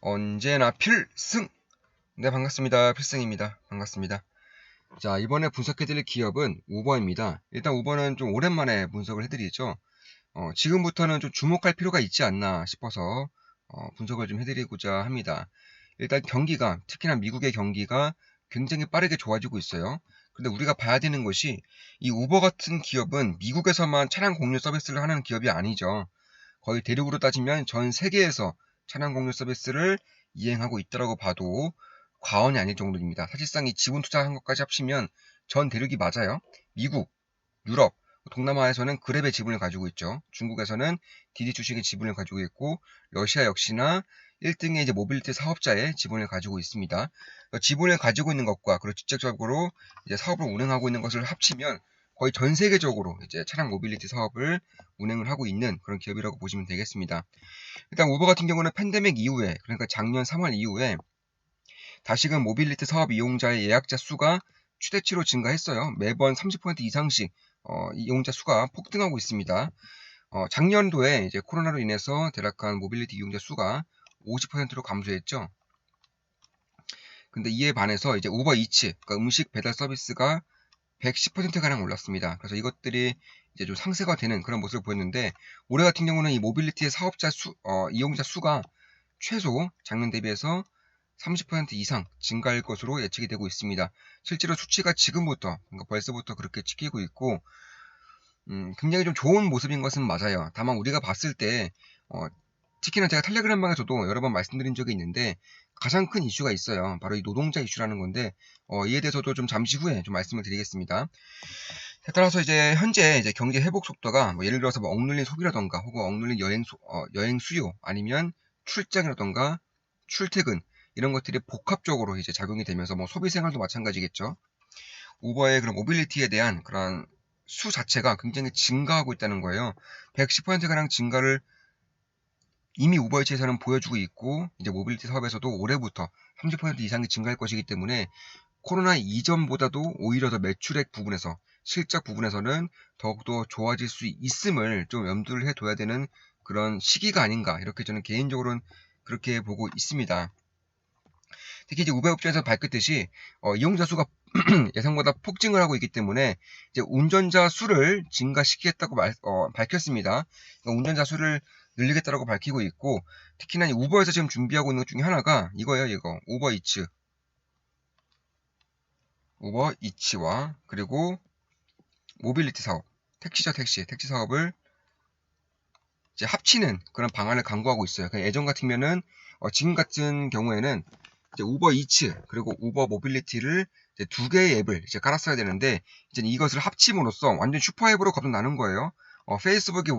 언제나 필승! 네, 반갑습니다. 필승입니다. 반갑습니다. 자, 이번에 분석해드릴 기업은 우버입니다. 일단 우버는 좀 오랜만에 분석을 해드리죠. 지금부터는 좀 주목할 필요가 있지 않나 싶어서 분석을 좀 해드리고자 합니다. 일단 경기가, 특히나 미국의 경기가 굉장히 빠르게 좋아지고 있어요. 근데 우리가 봐야 되는 것이 이 우버 같은 기업은 미국에서만 차량 공유 서비스를 하는 기업이 아니죠. 거의 대륙으로 따지면 전 세계에서 차량 공유 서비스를 이행하고 있다고 봐도 과언이 아닐 정도입니다. 사실상 이 지분 투자한 것까지 합치면 전 대륙이 맞아요. 미국, 유럽, 동남아에서는 그랩의 지분을 가지고 있죠. 중국에서는 디디 주식의 지분을 가지고 있고, 러시아 역시나 1등의 이제 모빌리티 사업자의 지분을 가지고 있습니다. 지분을 가지고 있는 것과 그리고 직접적으로 이제 사업을 운행하고 있는 것을 합치면 거의 전 세계적으로 이제 차량 모빌리티 사업을 운행을 하고 있는 그런 기업이라고 보시면 되겠습니다. 일단 우버 같은 경우는 팬데믹 이후에, 그러니까 작년 3월 이후에 다시금 모빌리티 사업 이용자의 예약자 수가 최대치로 증가했어요. 매번 30% 이상씩 이용자 수가 폭등하고 있습니다. 작년도에 이제 코로나로 인해서 대략한 모빌리티 이용자 수가 50%로 감소했죠. 근데 이에 반해서 이제 우버이츠, 그러니까 음식 배달 서비스가 110%가량 올랐습니다. 그래서 이것들이 이제 좀 상쇄가 되는 그런 모습을 보였는데, 올해 같은 경우는 이 모빌리티의 사업자 이용자 수가 최소 작년 대비해서 30% 이상 증가할 것으로 예측이 되고 있습니다. 실제로 수치가 지금부터, 그러니까 벌써부터 그렇게 찍히고 있고, 굉장히 좀 좋은 모습인 것은 맞아요. 다만 우리가 봤을 때, 특히나 제가 텔레그램방에서도 여러 번 말씀드린 적이 있는데, 가장 큰 이슈가 있어요. 바로 이 노동자 이슈라는 건데, 이에 대해서도 좀 잠시 후에 좀 말씀을 드리겠습니다. 따라서 이제 현재 이제 경제 회복 속도가 뭐 예를 들어서 뭐 억눌린 소비라던가 혹은 억눌린 여행 수요 아니면 출장이라던가 출퇴근 이런 것들이 복합적으로 이제 작용이 되면서 뭐 소비 생활도 마찬가지겠죠. 우버의 그런 모빌리티에 대한 그런 수 자체가 굉장히 증가하고 있다는 거예요. 110%가량 증가를 이미 우버이츠에서는 보여주고 있고 이제 모빌리티 사업에서도 올해부터 30% 이상이 증가할 것이기 때문에 코로나 이전보다도 오히려 더 매출액 부분에서 실적 부분에서는 더욱더 좋아질 수 있음을 좀 염두를 해둬야 되는 그런 시기가 아닌가 이렇게 저는 개인적으로는 그렇게 보고 있습니다. 특히 이제 우ber 업체에서 밝혔듯이 이용자 수가 예상보다 폭증을 하고 있기 때문에 이제 운전자 수를 증가시키겠다고 밝혔습니다. 그러니까 운전자 수를 늘리겠다고 밝히고 있고 특히나 이 우버에서 지금 준비하고 있는 것 중에 하나가 이거예요. 이거 우버이츠와 그리고 모빌리티 사업, 택시죠, 택시 사업을 이제 합치는 그런 방안을 강구하고 있어요. 그러니까 예전 같으면은 지금 같은 경우에는 이제 우버이츠 그리고 우버 모빌리티를 이제 두 개의 앱을 이제 깔았어야 되는데 이제 이것을 합침으로써 완전 슈퍼앱으로 거듭나는 거예요. 페이스북의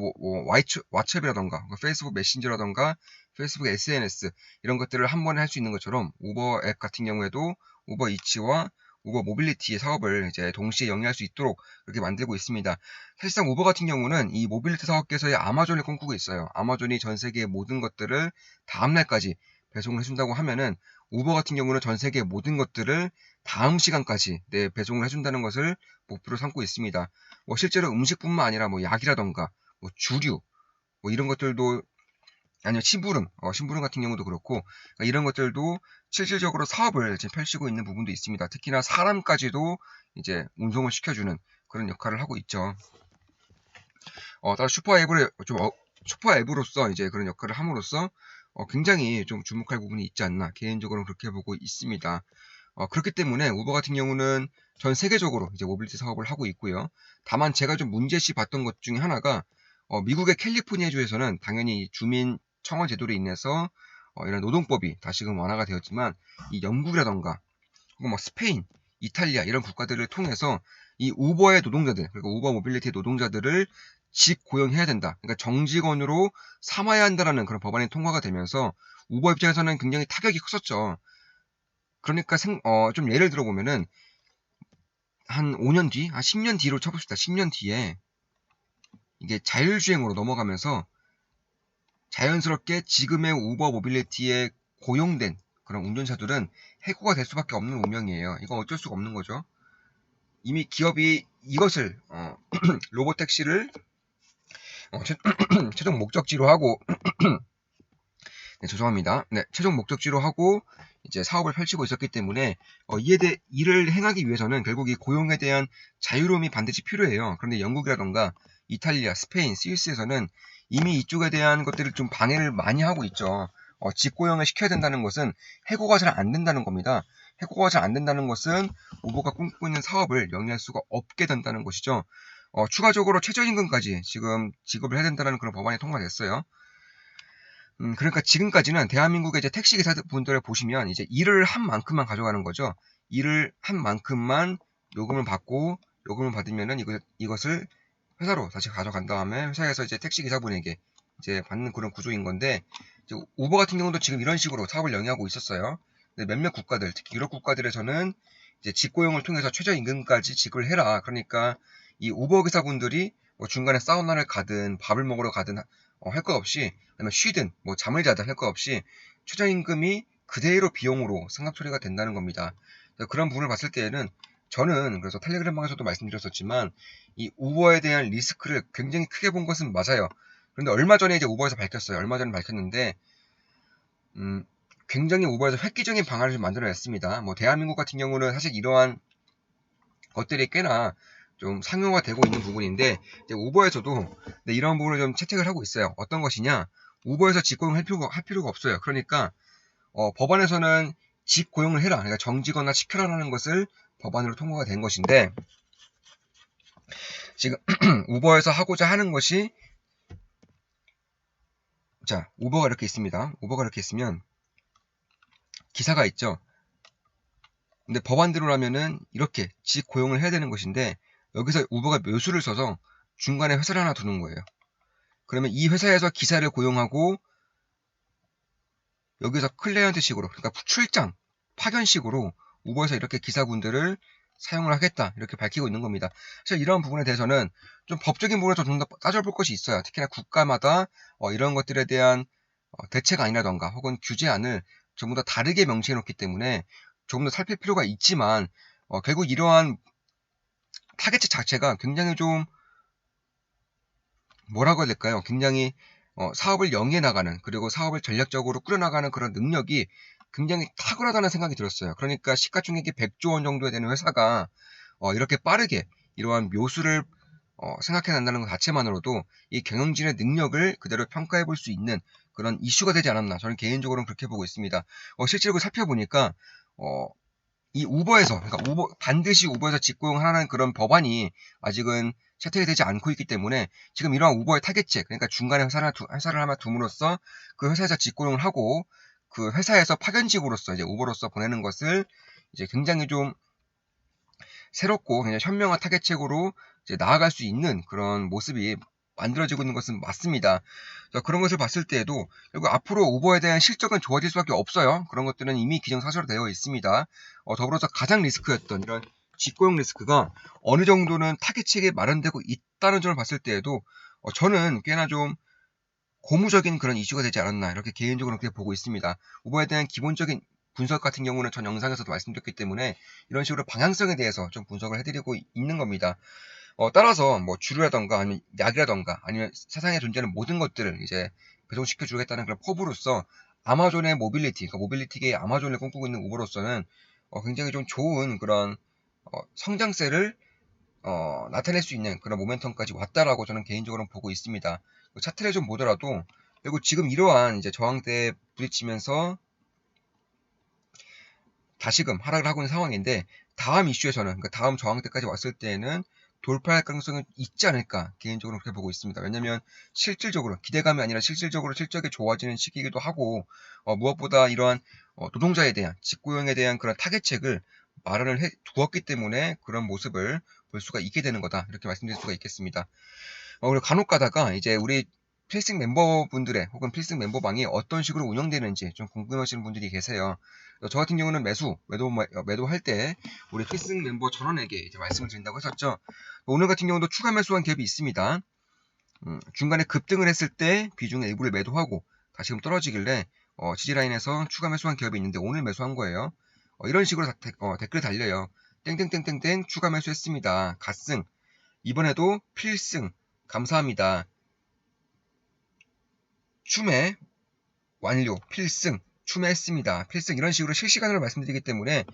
왓츠앱이라던가 페이스북 메신저라던가 페이스북 SNS 이런 것들을 한 번에 할 수 있는 것처럼 우버 앱 같은 경우에도 우버이츠와 우버 모빌리티의 사업을 이제 동시에 영위할 수 있도록 그렇게 만들고 있습니다. 사실상 우버 같은 경우는 이 모빌리티 사업계에서의 아마존을 꿈꾸고 있어요. 아마존이 전 세계의 모든 것들을 다음날까지 배송을 해준다고 하면은 우버 같은 경우는 전 세계 모든 것들을 다음 시간까지 배송을 해준다는 것을 목표로 삼고 있습니다. 뭐 실제로 음식뿐만 아니라 뭐 약이라던가 뭐 주류 뭐 이런 것들도 아니면 심부름 같은 경우도 그렇고 그러니까 이런 것들도 실질적으로 사업을 지금 펼치고 있는 부분도 있습니다. 특히나 사람까지도 이제 운송을 시켜주는 그런 역할을 하고 있죠. 따라 슈퍼 앱으로서 이제 그런 역할을 함으로써 굉장히 좀 주목할 부분이 있지 않나 개인적으로는 그렇게 보고 있습니다. 그렇기 때문에 우버 같은 경우는 전 세계적으로 이제 모빌리티 사업을 하고 있고요. 다만 제가 좀 문제시 봤던 것 중에 하나가 미국의 캘리포니아주에서는 당연히 주민 청원 제도로 인해서 이런 노동법이 다시금 완화가 되었지만 이 영국이라던가 혹은 뭐 스페인, 이탈리아 이런 국가들을 통해서 이 우버의 노동자들 그리고 우버 모빌리티 노동자들을 직고용해야 된다. 그러니까 정직원으로 삼아야 한다라는 그런 법안이 통과가 되면서 우버 입장에서는 굉장히 타격이 컸었죠. 그러니까 좀 예를 들어보면은 한 5년 뒤, 한 10년 뒤로 쳐봅시다. 10년 뒤에 이게 자율주행으로 넘어가면서 자연스럽게 지금의 우버 모빌리티에 고용된 그런 운전자들은 해고가 될 수밖에 없는 운명이에요. 이건 어쩔 수가 없는 거죠. 이미 기업이 이것을 로보택시를 최종 목적지로 하고 네, 죄송합니다. 네, 최종 목적지로 하고 이제 사업을 펼치고 있었기 때문에 일을 행하기 위해서는 결국 이 고용에 대한 자유로움이 반드시 필요해요. 그런데 영국이라던가 이탈리아, 스페인, 스위스에서는 이미 이쪽에 대한 것들을 좀 방해를 많이 하고 있죠. 직고용을 시켜야 된다는 것은 해고가 잘 안 된다는 겁니다. 해고가 잘 안 된다는 것은 우버가 꿈꾸고 있는 사업을 영위할 수가 없게 된다는 것이죠. 추가적으로 최저임금까지 지금 지급을 해야 된다는 그런 법안이 통과됐어요. 그러니까 지금까지는 대한민국의 이제 택시기사분들을 보시면 이제 일을 한 만큼만 가져가는 거죠. 일을 한 만큼만 요금을 받고 요금을 받으면은 이것을 회사로 다시 가져간 다음에 회사에서 이제 택시기사분에게 이제 받는 그런 구조인 건데 이제 우버 같은 경우도 지금 이런 식으로 사업을 영위하고 있었어요. 근데 몇몇 국가들, 특히 유럽 국가들에서는 이제 직고용을 통해서 최저임금까지 지급을 해라. 그러니까 이 우버 기사분들이 뭐 중간에 사우나를 가든 밥을 먹으러 가든 할 것 없이 아니면 쉬든 뭐 잠을 자든 할 것 없이 최저임금이 그대로 비용으로 상납 처리가 된다는 겁니다. 그런 부분을 봤을 때에는 저는 그래서 텔레그램방에서도 말씀드렸었지만 이 우버에 대한 리스크를 굉장히 크게 본 것은 맞아요. 그런데 얼마 전에 이제 우버에서 밝혔어요. 얼마 전에 밝혔는데 굉장히 우버에서 획기적인 방안을 좀 만들어냈습니다. 뭐 대한민국 같은 경우는 사실 이러한 것들이 꽤나 좀 상용화되고 있는 부분인데 우버에서도 이런 부분을 좀 채택을 하고 있어요. 어떤 것이냐? 우버에서 직고용을 할 필요가 없어요. 그러니까 법안에서는 직고용을 해라, 그러니까 정직거나 시켜라라는 것을 법안으로 통과가 된 것인데 지금 우버에서 하고자 하는 것이 자 우버가 이렇게 있습니다. 우버가 이렇게 있으면 기사가 있죠. 근데 법안대로라면은 이렇게 직고용을 해야 되는 것인데 여기서 우버가 묘수를 써서 중간에 회사를 하나 두는 거예요. 그러면 이 회사에서 기사를 고용하고 여기서 클라이언트식으로 그러니까 출장, 파견식으로 우버에서 이렇게 기사분들을 사용을 하겠다 이렇게 밝히고 있는 겁니다. 사실 이런 부분에 대해서는 좀 법적인 부분에서 좀 더 따져볼 것이 있어요. 특히나 국가마다 이런 것들에 대한 대책안이라던가 혹은 규제안을 전부 다 다르게 명시해 놓기 때문에 조금 더 살필 필요가 있지만 결국 이러한 타겟책 자체가 굉장히 좀 뭐라고 해야 될까요? 굉장히 사업을 영위해 나가는 그리고 사업을 전략적으로 꾸려나가는 그런 능력이 굉장히 탁월하다는 생각이 들었어요. 그러니까 시가총액이 100조 원 정도 되는 회사가 이렇게 빠르게 이러한 묘수를 생각해 난다는 것 자체만으로도 이 경영진의 능력을 그대로 평가해 볼 수 있는 그런 이슈가 되지 않았나 저는 개인적으로는 그렇게 보고 있습니다. 실제로 살펴보니까 이 우버에서 그러니까 반드시 우버에서 직고용하는 그런 법안이 아직은 채택이 되지 않고 있기 때문에 지금 이러한 우버의 타겟책 그러니까 중간에 회사를 하나 둠으로써 그 회사에서 직고용을 하고 그 회사에서 파견직으로서 이제 우버로서 보내는 것을 이제 굉장히 좀 새롭고 굉장히 현명한 타겟책으로 이제 나아갈 수 있는 그런 모습이 만들어지고 있는 것은 맞습니다. 그런 것을 봤을 때에도 결국 앞으로 우버에 대한 실적은 좋아질 수밖에 없어요. 그런 것들은 이미 기정사실로 되어 있습니다. 더불어서 가장 리스크였던 이런 직고용 리스크가 어느 정도는 타겟책이 마련되고 있다는 점을 봤을 때에도 저는 꽤나 좀 고무적인 그런 이슈가 되지 않았나 이렇게 개인적으로 그렇게 보고 있습니다. 우버에 대한 기본적인 분석 같은 경우는 전 영상에서도 말씀드렸기 때문에 이런 식으로 방향성에 대해서 좀 분석을 해드리고 있는 겁니다. 따라서 뭐 주류라던가 아니면 약이라던가 아니면 세상에 존재하는 모든 것들을 이제 배송시켜 주겠다는 그런 포부로서 아마존의 모빌리티, 그러니까 모빌리티계의 아마존을 꿈꾸고 있는 우버로서는 굉장히 좀 좋은 그런 성장세를 나타낼 수 있는 그런 모멘텀까지 왔다라고 저는 개인적으로 보고 있습니다. 차트를 좀 보더라도 그리고 지금 이러한 이제 저항대에 부딪히면서 다시금 하락을 하고 있는 상황인데 다음 이슈에서는 그러니까 다음 저항대까지 왔을 때에는 돌파할 가능성이 있지 않을까 개인적으로 그렇게 보고 있습니다. 왜냐하면 실질적으로 기대감이 아니라 실질적으로 실적이 좋아지는 시기이기도 하고 무엇보다 이러한 노동자에 대한 직고용에 대한 그런 타겟책을 마련을 해 두었기 때문에 그런 모습을 볼 수가 있게 되는 거다 이렇게 말씀드릴 수가 있겠습니다. 그리고 간혹 가다가 이제 우리 필승 멤버분들의 혹은 필승 멤버방이 어떤 식으로 운영되는지 좀 궁금하시는 분들이 계세요. 저 같은 경우는 매도할 때 우리 필승 멤버 전원에게 이제 말씀을 드린다고 했었죠. 오늘 같은 경우도 추가 매수한 갭이 있습니다. 중간에 급등을 했을 때 비중의 일부를 매도하고 다시금 떨어지길래 지지라인에서 추가 매수한 갭이 있는데 오늘 매수한 거예요. 이런 식으로 댓글 달려요. 땡땡땡땡땡 추가 매수했습니다. 갓승. 이번에도 필승. 감사합니다. 춤에 완료, 필승, 추매했습니다. 필승 이런 식으로 실시간으로 말씀드리기 때문에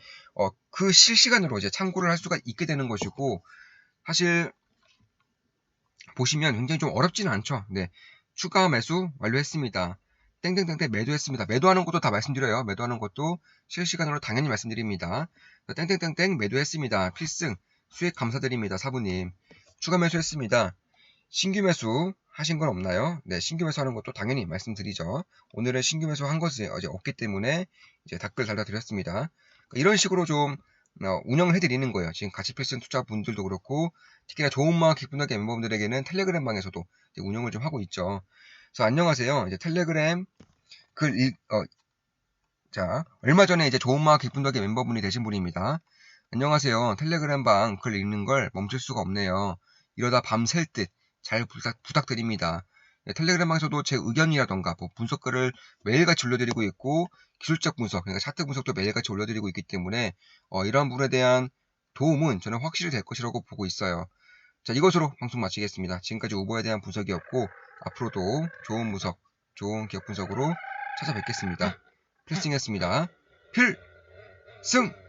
그 실시간으로 이제 참고를 할 수가 있게 되는 것이고 사실 보시면 굉장히 좀 어렵지는 않죠. 네, 추가 매수 완료했습니다. 땡땡땡땡 매도했습니다. 매도하는 것도 다 말씀드려요. 매도하는 것도 실시간으로 당연히 말씀드립니다. 땡땡땡땡 매도했습니다. 필승 수익 감사드립니다. 사부님 추가 매수했습니다. 신규 매수 하신 건 없나요? 네, 신규 매수 하는 것도 당연히 말씀드리죠. 오늘은 신규 매수 한 것이 어제 없기 때문에 이제 댓글 달아드렸습니다. 이런 식으로 좀 운영을 해드리는 거예요. 지금 가치 필승 투자분들도 그렇고 특히나 좋은 마음 기쁜하게 멤버분들에게는 텔레그램 방에서도 운영을 좀 하고 있죠. 그래서 안녕하세요. 이제 텔레그램 자, 얼마 전에 이제 좋은 마음 기쁜하게 멤버분이 되신 분입니다. 안녕하세요. 텔레그램 방 글 읽는 걸 멈출 수가 없네요. 이러다 밤샐 듯 잘 부탁드립니다. 네, 텔레그램 방에서도 제 의견이라던가 뭐 분석글을 매일같이 올려드리고 있고 기술적 분석, 그러니까 차트 분석도 매일같이 올려드리고 있기 때문에 이러한 부분에 대한 도움은 저는 확실히 될 것이라고 보고 있어요. 자, 이것으로 방송 마치겠습니다. 지금까지 우버에 대한 분석이었고 앞으로도 좋은 분석, 좋은 기업 분석으로 찾아뵙겠습니다. 필승이었습니다. 필승!